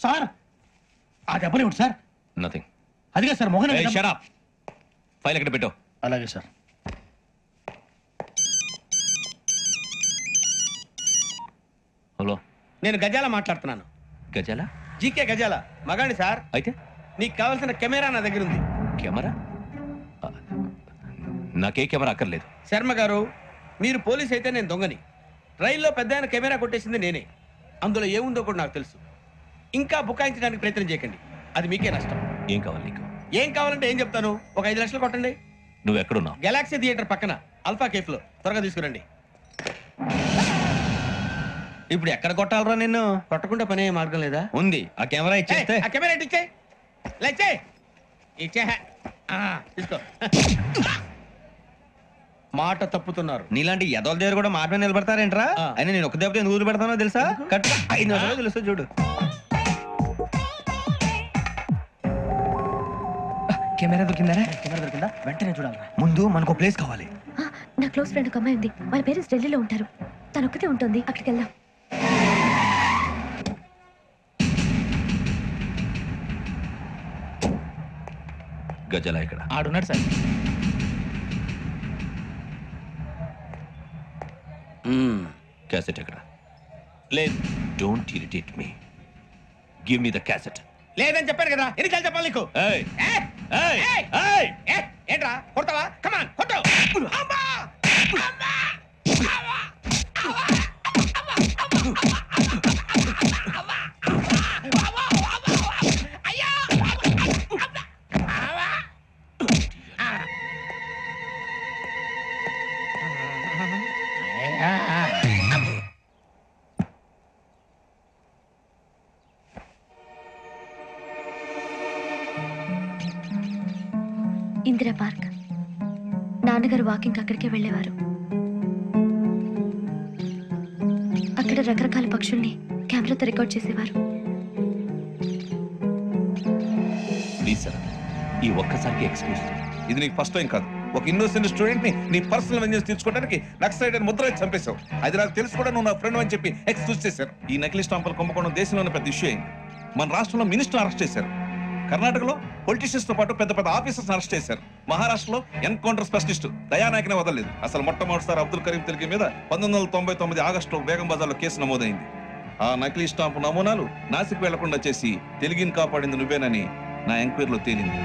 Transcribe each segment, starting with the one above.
Sir ఆ దెబ్బలేమిటి sir? Nothing. అదిగా sir Mohan. Shut up. File ఎక్కడ పెట్టు. అలాగే సార్. హలో, నేను గజాల మాట్లాడుతున్నాను. గజాల? జీకే గజాల మగాండి సార్. అయితే నీకు కావాల్సిన కెమెరా నా దగ్గర ఉంది. కెమెరా? నాకే కెమెరా అక్కర్లేదు. శర్మ గారు, మీరు పోలీస్ అయితే నేను దొంగని. రైల్లో పెద్ద ఆయన కెమెరా కొట్టేసింది నేనే. అందులో ఏముందో కూడా నాకు తెలుసు. ఇంకా బుకాయించడానికి ప్రయత్నం చేయకండి, అది మీకే నష్టం. ఏం కావాలి నీకు? ఏం కావాలంటే ఏం చెప్తాను. ఒక 5 లక్షలు కొట్టండి. నువ్వు ఎక్కడున్నావు? గెలాక్సీ థియేటర్ పక్కన అల్ఫా కేఫ్ లో. త్వరగా తీసుకురండి. ఇప్పుడు ఎక్కడ కొట్టాలరా నిన్ను? కొట్టకుండా పనే మార్గం లేదా? ఉంది. ఆ కెమెరా ఇచ్చేస్తే. ఆ కెమెరా ఇచ్చే లేచే ఇచ్చే. తీసుకో. మాట తప్పుతున్నారు. నీలాంటి ఎదల దగ్గర కూడా మాట మీద నిలబడతారేంట్రా? అయినా నేను ఒక దెబ్బతో ఎందుకు పెడతానో తెలుసా? కట్ 5 నిమిషాలు తెలుసా చూడు. కెమెరా దొరికిందా? కెమెరా దొరికిందా? వెంటనే చూడాలి. ముందు మనకు ప్లేస్ కావాలి. నా క్లోజ్ ఫ్రెండ్ ఒక అమ్మాయి ఉంది. వాళ్ళ పేరెంట్స్ ఢిల్లీలో ఉంటారు. తను ఒక్కతే ఉంటుంది. అక్కడికి వెళ్దాం. గజాల ఇక్కడ ఆడున్నాడు సార్. క్యాసెట్ ఎక్కడ? లేదు. Don't irritate me. Give me the cassette. లేదని చెప్పాను కదా, ఎన్నిసార్లు చెప్పాలి నీకు? ఏంట్రా కొడతావా? కమాన్ కొట్టు. ఇందిరా పార్క్. నాన్నగారు వాకింగ్ అక్కడికే వెళ్ళేవారు. అక్కడ రకరకాల పక్షుల్ని కెమెరాతో రికార్డ్ చేసేవారు. ప్లీజ్ సార్, ఈ ఒక్కసారికి ఎక్స్క్యూజ్. ఇది నీకు ఫస్ట్ టైం కాదు. ఒక ఇన్నోసెంట్ స్టూడెంట్ ని నీ పర్సనల్ వెంజెన్స్ తీర్చుకోవడానికి నక్సలైట్ అని ముద్ర చంపేశావు. అది నాకు తెలుసు కూడా నువ్వు నా ఫ్రెండ్ అని చెప్పి ఎక్స్క్యూజ్ చేశారు. ఈ నకిలీ స్టాంపులు కుంభకోణం దేశంలో పెద్ద ఇష్యూ అయింది. మన రాష్ట్రంలో మినిస్టర్ అరెస్ట్ చేశారు. కర్ణాటకలో పొలిటీషియన్స్ తో పాటు పెద్ద పెద్ద ఆఫీసర్స్ అరెస్ట్ చేశారు. మహారాష్ట్రలో ఎన్కౌంటర్ స్పెషలిస్ట్ దయానాయకనే వదలలేదు. అసలు మొట్టమొదటిసారి అబ్దుల్ కరీం తిలకి మీద 1999 ఆగస్టులో బేగం బజార్లో కేసు నమోదైంది. ఆ నకిలీ స్టాంపు నమూనాలు నాసిక్ వెళ్లకుండా చేసి తెలుగుని కాపాడింది నువ్వేనని నా ఎంక్వైరీలో తేలింది.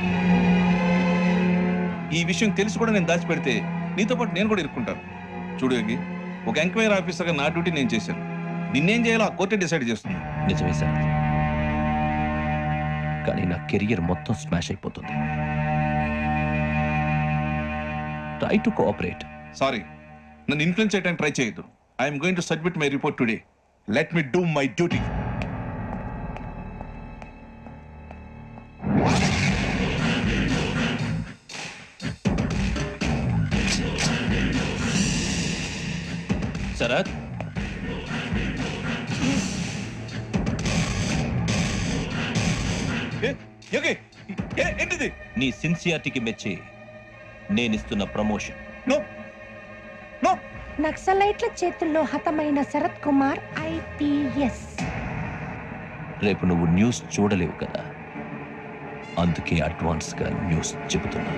ఈ విషయం తెలిసి కూడా నేను దాచిపెడితే నీతో పాటు నేను కూడా ఇరుక్కుంటాను. చూడు యోగి, ఒక ఎంక్వైరీ ఆఫీసర్గా నా డ్యూటీ నేను చేశాను. నిన్నేం చేయాలో ఆ కోర్టే డిసైడ్ చేస్తుంది. నిజమే సార్, కానీ నా కెరియర్ మొత్తం స్మాష్ అయిపోతుంది. Try to cooperate. సారీ, నన్ను ఇన్ఫ్లుయెన్స్ చేయడానికి ట్రై చేయొద్దు. I'm going to submit my report today. Let me do my duty. Sharath, ఏంటిది? నీ సిన్సియారిటీకి మెచ్చి నేనిస్తున్న ప్రమోషన్. No no. నక్సలైట్ల చేతుల్లో హతమైన శరత్ కుమార్ ఐపీఎస్. రేపు నువ్వు న్యూస్ చూడలేవు కదా, అందుకే అడ్వాన్స్ గా న్యూస్ చెబుతున్నా.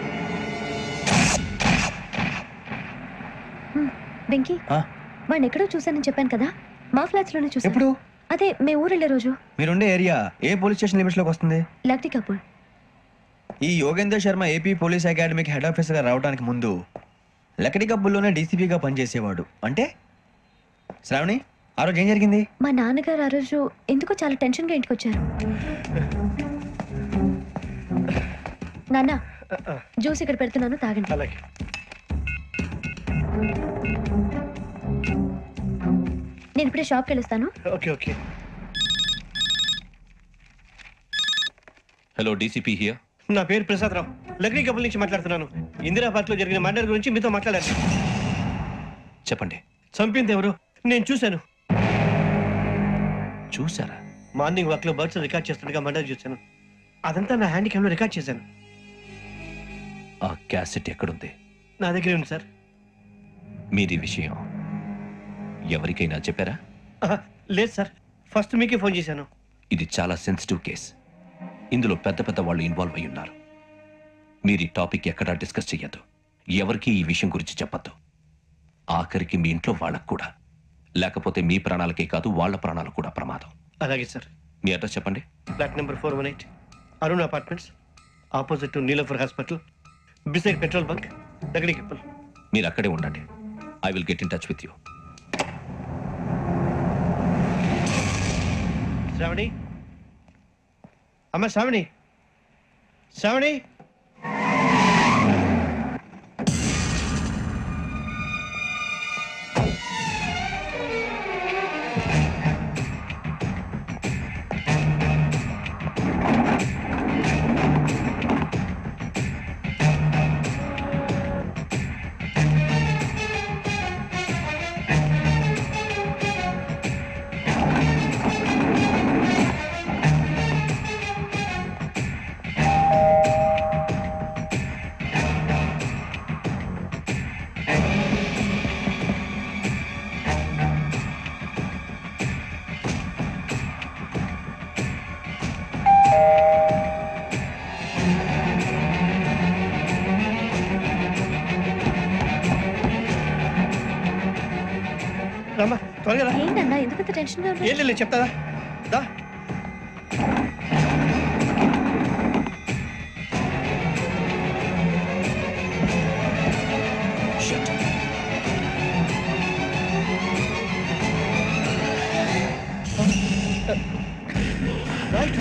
వెంకీ, వాడిని ఎక్కడో చూశానని చెప్పాను కదా, మా ఫ్లాట్స్ లోనే చూసాను. ఎప్పుడు? అదే మేము ఊరెళ్ళే రోజు. మీరుండే ఏరియా ఏ పోలీస్ స్టేషన్ లిమిట్స్ లోకి వస్తుంది? లక్టీ కపూర్. ఈ యోగేందర్ శర్మ ఏపీ పోలీస్ అకాడమీకి హెడ్ ఆఫీసర్ గా రావడానికి ముందు లకడి కబ్బుల్లోనే డీసీపీగా పనిచేసేవాడు. అంటే శ్రావణి, ఆ రోజు ఏం జరిగింది? మా నాన్నగారు ఆ రోజు ఎందుకో చాలా టెన్షన్ గా ఇంటికి వచ్చారు. నాన్న, జ్యూస్ ఇక్కడ పెడుతున్నాను, తాగండి. నేను ఇప్పుడే షాప్కి వెళ్ళొస్తాను. Hello, DCP here. నా పేరు ప్రసాద్ రావు, లక్డీ కపుల్ నుంచి మాట్లాడుతున్నాను. ఇందిరా పార్క్ లో జరిగిన మర్డర్ గురించి మీతో మాట్లాడారు. చెప్పండి. చంపింది ఎవరు? నేను చూశాను. చూసారా? మార్నింగ్ వాక్ లో బర్డ్స్ రికార్డ్ చేస్తుండగా మర్డర్ చూశాను. అదంతా నా హ్యాండ్ క్యామ్ లో రికార్డ్ చేశాను. ఆ క్యాసెట్ ఎక్కడుంది? నా దగ్గరే ఉంది సార్. మీది విషయం ఎవరికైనా చెప్పారా? లేదు సార్, ఫస్ట్ మీకే ఫోన్ చేశాను. ఇది చాలా సెన్సిటివ్ కేస్. ఇందులో పెద్ద పెద్ద వాళ్ళు ఇన్వాల్వ్ అయి ఉన్నారు. మీరు ఈ టాపిక్ ఎక్కడా డిస్కస్ చెయ్యొద్దు. ఎవరికి ఈ విషయం గురించి చెప్పొద్దు. ఆఖరికి మీ ఇంట్లో వాళ్ళకు కూడా. లేకపోతే మీ ప్రాణాలకే కాదు వాళ్ళ ప్రాణాలు కూడా ప్రమాదం. అలాగే సార్. మీ అడ్రస్ చెప్పండి. Flat number 418 Arun apartments, opposite to Niloufer hospital, beside petrol bunk, Lakdikapul. మీరు అక్కడే ఉండండి. I will get in touch with you. Shravani, అమ్మ శ్రావణి, శ్రావణి. రమ్మా త్వరగా రా. ఏంటన్నా ఎందుకంత టెన్షన్ గా ఉన్నారు? ఏం లేదు చెప్తాదా దా. రైట్.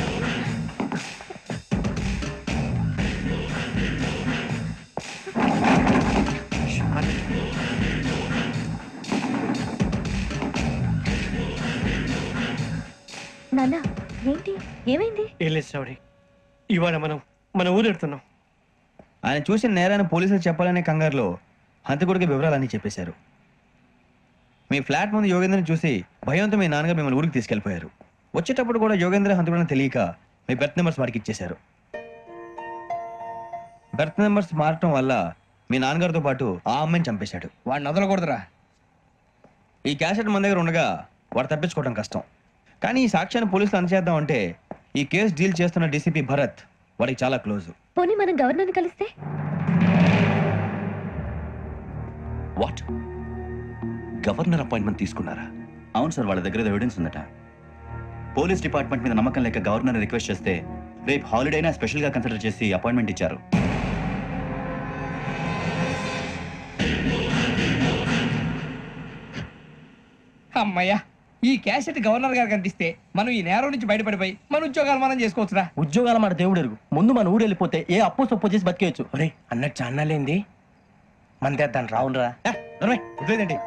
నాన్న ఏంటి ఏమైంది? ఏం లేదు శ్రావణి, ఇవాళ మనం మన ఊరు వెళ్తున్నాం. ఆయన చూసిన నేరాన్ని పోలీసులు చెప్పాలనే కంగారులో హంతకుడికి వివరాలన్నీ చెప్పేశారు. మీ ఫ్లాట్ ముందు యోగేంద్రని చూసి భయంతో మీ నాన్నగారు మిమ్మల్ని ఊరికి తీసుకెళ్ళిపోయారు. వచ్చేటప్పుడు కూడా యోగేంద్ర హంతకుడని తెలియక మీ బెర్త్ నెంబర్స్ వాడికి ఇచ్చేశారు. బెర్త్ నెంబర్స్ మారటం వల్ల మీ నాన్నగారితో పాటు ఆ అమ్మాయిని చంపేశాడు. వాడిని వదలకూడదురా. ఈ క్యాసెట్ మన దగ్గర ఉండగా వాడు తప్పించుకోవడం కష్టం. కానీ ఈ సాక్ష్యాన్ని పోలీసులు అందజేద్దామంటే ఈ కేసు డీల్ చేస్తున్న డీసీపీ భరత్ వాడికి చాలా క్లోజ్. పోనీ మనం గవర్నర్ని కలిస్తే? వాట్? గవర్నర్ అపాయింట్మెంట్ తీసుకున్నారా? అవును సార్, వాళ్ళ దగ్గర ఎవిడెన్స్ ఉందట. పోలీస్ డిపార్ట్మెంట్ మీద నమ్మకం లేక గవర్నర్ రిక్వెస్ట్ చేస్తే రేపు హాలిడేనా స్పెషల్గా కన్సిడర్ చేసి అపాయింట్మెంట్ ఇచ్చారు. అమ్మయ్యా, ఈ క్యాసెట్ గవర్నర్ గారికి అందిస్తే మనం ఈ నేరం నుంచి బయటపడిపోయి మన ఉద్యోగాలు మనం చేసుకోవచ్చురా. ఉద్యోగాల మాట దేవుడు ఎరుగు. ముందు మన ఊరు వెళ్ళిపోతే ఏ అప్పు సొప్పు చేసి బతికేయచ్చు. ఒరే అన్నట్టు చాన్నాలేంది మన తెద్దాను రావునరా. వదిలేదండి.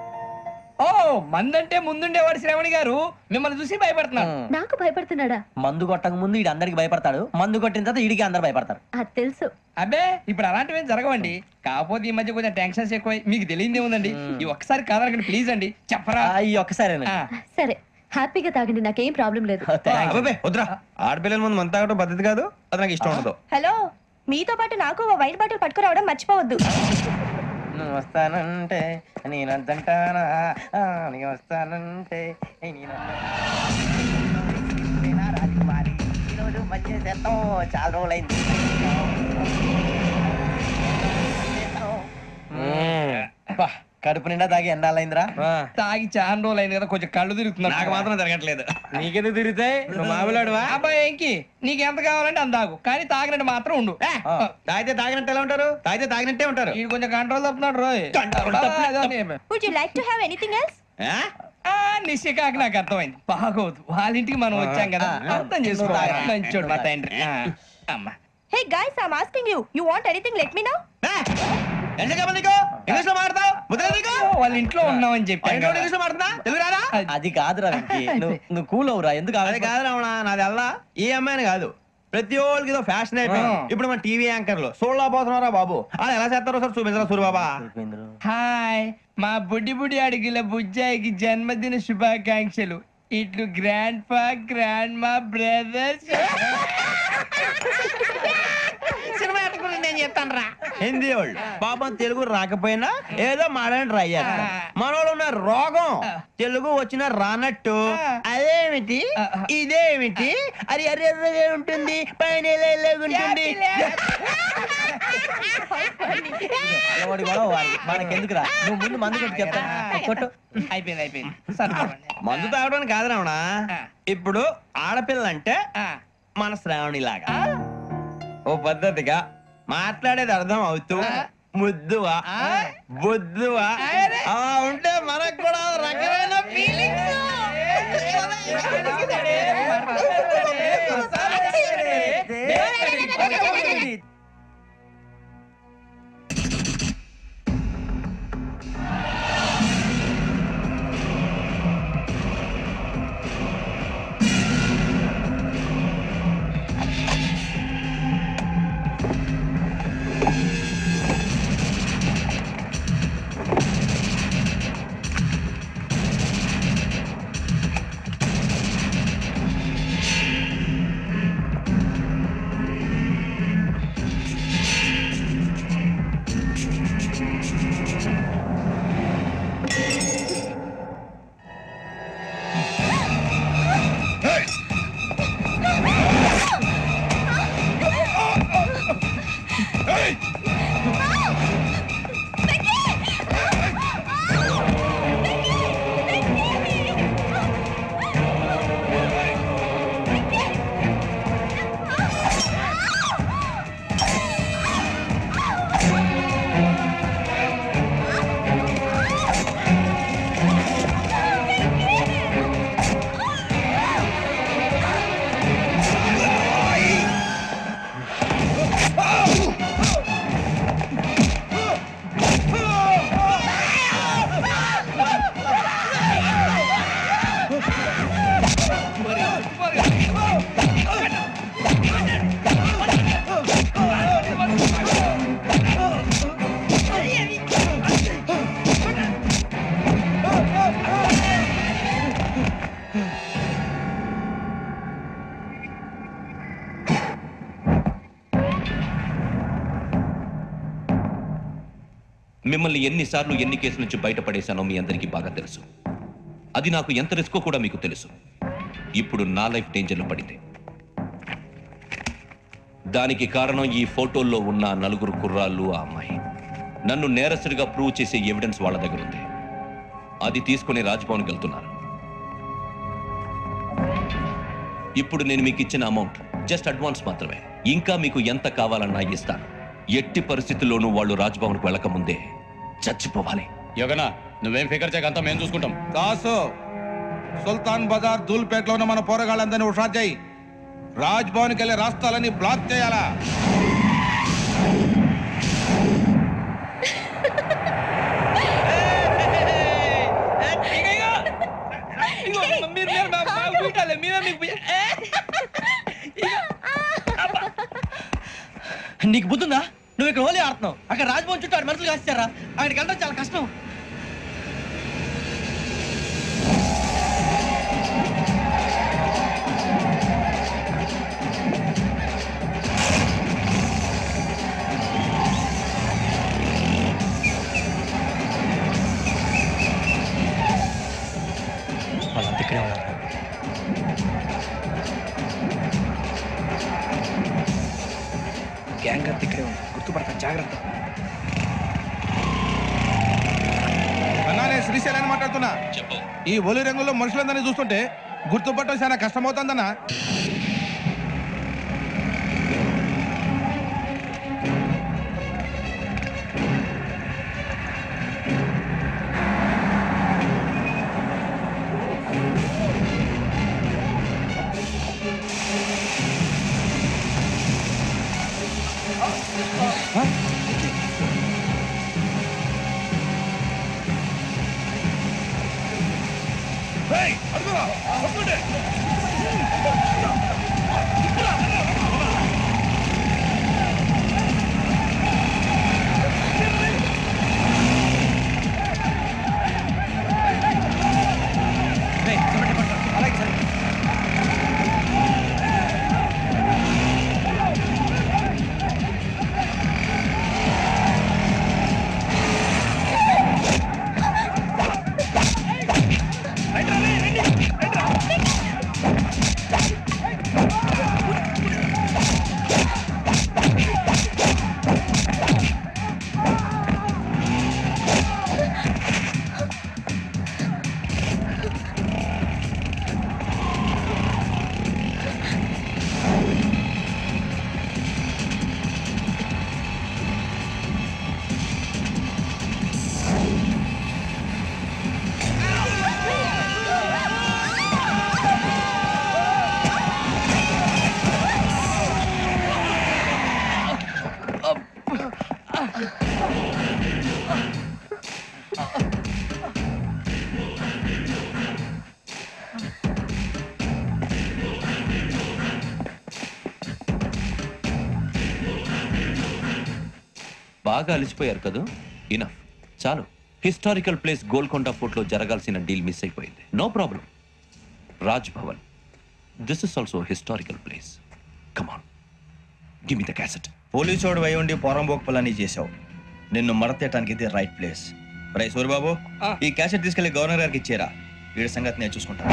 ఓ మందంటే ముందుండేవాడు శ్రావణి గారు మిమ్మల్ని చూసి భయపడుతున్నాడు. నాకు భయపడుతున్నాడా? మందు కొట్టక ముందు ఈడు అందరికి భయపడతాడు, మందు కొట్టిన తర్వాత ఈడికి అందరు భయపడతారు. అది తెలుసు. అబ్బే ఇప్పుడు అలాంటివి ఏం జరగవండి. కాకపోతే ఈ మధ్య కొంచెం టెన్షన్స్ ఎక్కువ. మీకు తెలియదే ఉందండి. ఈ ఒక్కసారి కాదనకండి ప్లీజ్ అండి, చెప్పరా. ఈ ఒక్కసారి సరే హ్యాపీగా తాగండి, నాకేం ప్రాబ్లం లేదు. అబ్బే వద్దురా, ఆడపిల్లల ముందు మంత తాగడం పద్ధతి కాదు. అది నాకు ఇష్టం ఉండదు. హలో, మీతో పాటు నాకు ఓ వైట్ బాటిల్ పట్టుకురావడం మర్చిపోవద్దు. నువ్వు వస్తానంటే నేనంటానా, నేను వస్తానంటే రాజకుమారి ఈరోజు మంచి చేస్తాం. చాలా రోజులైంది. కడుపు నిండా తాగి ఎన్నాళ్ళైందిరా? తాగి చాలా రోజులు అయింది కదా, కొంచెం కళ్ళు తిరుగుతున్నాడు. నాకు మాత్రం జరగట్లేదు. నీకెందుకు తిరుగుతాయి? నువ్వు మామిలాడువా? అబ్బాయి ఏంకి నీకు ఎంత కావాలంటే అంత తాగు, కానీ తాగినట్టు మాత్రం ఉండు. తాగితే తాగినట్టు ఎలా ఉంటారు? తాగితే తాగినట్టే ఉంటారు. ఇది కొంచెం కంట్రోల్ తప్పుతున్నాడు రోయ్. Would you like to have anything else? నిశ్చికాకి నాకు అర్థమైంది. బాగోదు, వాళ్ళ ఇంటికి మనం వచ్చాం కదా, అర్థం చేసుకోవాలి. మంచోడు మా తండ్రి. అమ్మా hey guys, I am asking you, you want anything let me know. English లో మాట్లాడతావు? వాళ్ళ ఇంట్లో ఉన్నామని చెప్పాను. ఇంగ్లీష్ లో మాట్లాడుతున్నా? తెలుగు రాదా? అది కాదురా వెంకీ, నువ్వు కూల్ అవురా. ఎందుకు అది కాదు రావణ, నాది అల్లా ఏ అమ్మాయిని కాదు. ప్రతి ఒక్కరికి ఇదో ఫ్యాషన్ అయిపోయింది. ఇప్పుడు మన టీవీ యాంకర్లు సోళ్ళ పోతున్నారా బాబు. అది ఎలా చేస్తారో సార్ చూపించరా సూరిబాబా. హాయ్, మా బుడ్డి బుడి అడిగిల బుజ్జాయికి జన్మదిన శుభాకాంక్షలు. ఇట్లు గ్రాండ్ ఫా గ్రాండ్ మా బ్రదర్స్. సినిమా నేను చెప్తాను రా. హిందీ వాళ్ళు పాపం తెలుగు రాకపోయినా ఏదో మాడని ట్రై చేస్తారు. మనోళ్ళు ఉన్న రోగం తెలుగు వచ్చిన రానట్టు అదేమిటి ఇదేమిటి అది ఎర్రగా ఉంటుంది పైన ఉంటుంది. మనకెందుకురా నువ్వు ముందు మందు కొట్టి చెప్తాను కొట్టు. అయిపోయింది మందు తాగడానికి కాదు రావణ. ఇప్పుడు ఆడపిల్లంటే మన శ్రావణి లాగా ఓ పద్ధతిగా మాట్లాడేది అర్థం అవుతూ ముద్దువా బొద్దువా అలా ఉంటే మనకు కూడా రకమైన ఫీలింగ్స్. మిమ్మల్ని ఎన్నిసార్లు ఎన్ని కేసుల నుంచి బయటపడేశానో మీ అందరికీ బాగా తెలుసు. అది నాకు ఎంత రిస్కో కూడా మీకు తెలుసు. ఇప్పుడు నా లైఫ్ డేంజర్లో పడింది. దానికి కారణం ఈ ఫోటోల్లో ఉన్న 4 కుర్రాళ్ళు, ఆ అమ్మాయి. నన్ను నేరస్తుడిగా ప్రూవ్ చేసే ఎవిడెన్స్ వాళ్ళ దగ్గర ఉంది. అది తీసుకుని రాజ్భవన్కి వెళ్తున్నారు. ఇప్పుడు నేను మీకు ఇచ్చిన అమౌంట్ జస్ట్ అడ్వాన్స్ మాత్రమే. ఇంకా మీకు ఎంత కావాలన్నా ఇస్తాను. ఎట్టి పరిస్థితుల్లోనూ వాళ్ళు రాజ్భవన్కు వెళ్ళకముందే చచ్చిపోవాలి. యోగనా నువ్వేం ఫికర్ చేయకంతా మేము చూసుకుంటాం. దాసు సుల్తాన్ బజార్ ధూల్పేటలో ఉన్న మన పోరగాళ్ళందరినీ హుషారు చేయి. రాజ్ భవన్కి వెళ్ళే రాష్ట్రాలని బ్లాక్ చేయాలా? నీకు బుద్ధుందా? నువ్వు ఇక్కడ హోలీ ఆడుతున్నావు, అక్కడ రాజ్భవన్ చుట్టూ ఆడు మనుషులు కాస్తారా? అక్కడికి వెళ్ళడం చాలా కష్టం. వాళ్ళంతా ఇక్కడే ఉన్నారు. గ్యాంగ్ అంతా ఇక్కడే ఉంది, గుర్తుపడతాను, జాగ్రత్త. అన్నానే శ్రీశైలాన్ని మాట్లాడుతున్నా. ఈ ఒలి రంగుల్లో మనుషులందరినీ చూస్తుంటే గుర్తుపట్టడం చాలా కష్టమవుతుందన్నా. బాగా అలిసిపోయారు కదా, ఇనఫ్, చాలు. హిస్టారికల్ ప్లేస్ గోల్కొండ ఫోర్ట్ లో జరగాల్సిన డీల్ మిస్ అయిపోయింది. No problem. Raj Bhavan, this is also historical place. Come on, give me the cassette. Police వాడు అయి ఉండి పోరంబోక్ చేసావు. నిన్ను మడతేయటానికి ఇది రైట్ ప్లేస్. రై సూరిబాబు, ఈ క్యాసెట్ తీసుకెళ్లి గవర్నర్ గారికి ఇచ్చేరా. వీడి సంగతి నేను చూసుకుంటాను.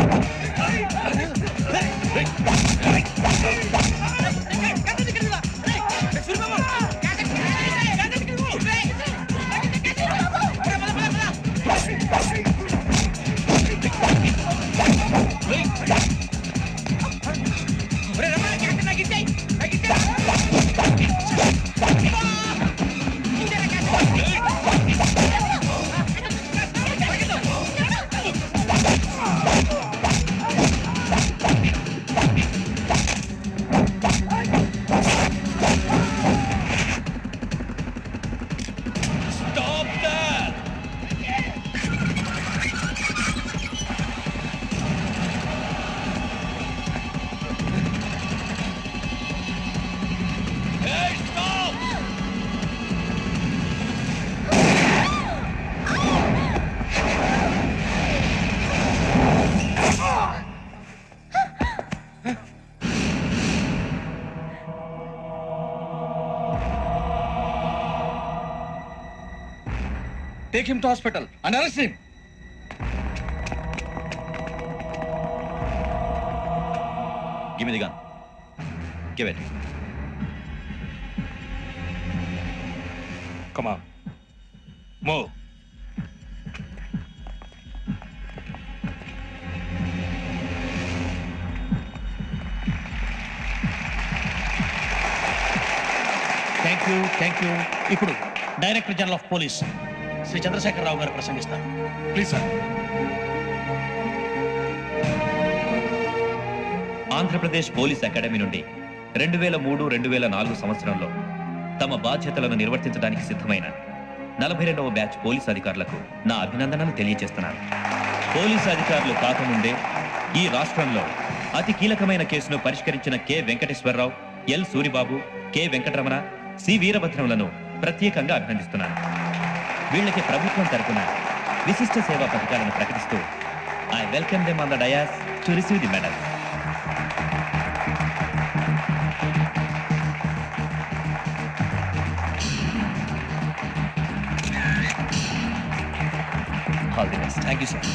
Take him to hospital and arrest him. Give me the gun. Give it. Come on. Move. Thank you. ఇప్పుడు director general of police Shri Chandrasekhara Rao గారు ప్రసంగిస్తారు. Please sir. Andhra Pradesh police academy నుండి 2003-2004 సంవత్సరంలో తమ బాధ్యతలను నిర్వర్తించడానికి సిద్ధమైన 42వ బ్యాచ్ పోలీస్ అధికారులకు నా అభినందనలు తెలియజేస్తున్నాను. పోలీసు అధికారులు కాకముందే ఈ రాష్ట్రంలో అతి కీలకమైన కేసును పరిష్కరించిన K Venkateswara Rao, L Suribabu, K Venkataramana, C వీరభద్రములను ప్రత్యేకంగా అభినందిస్తున్నాను. వీళ్ళకి ప్రభుత్వం తరపున విశిష్ట సేవా పథకాలను ప్రకటిస్తూ I welcome them on the dais to receive the medal. All the best. Thank you sir.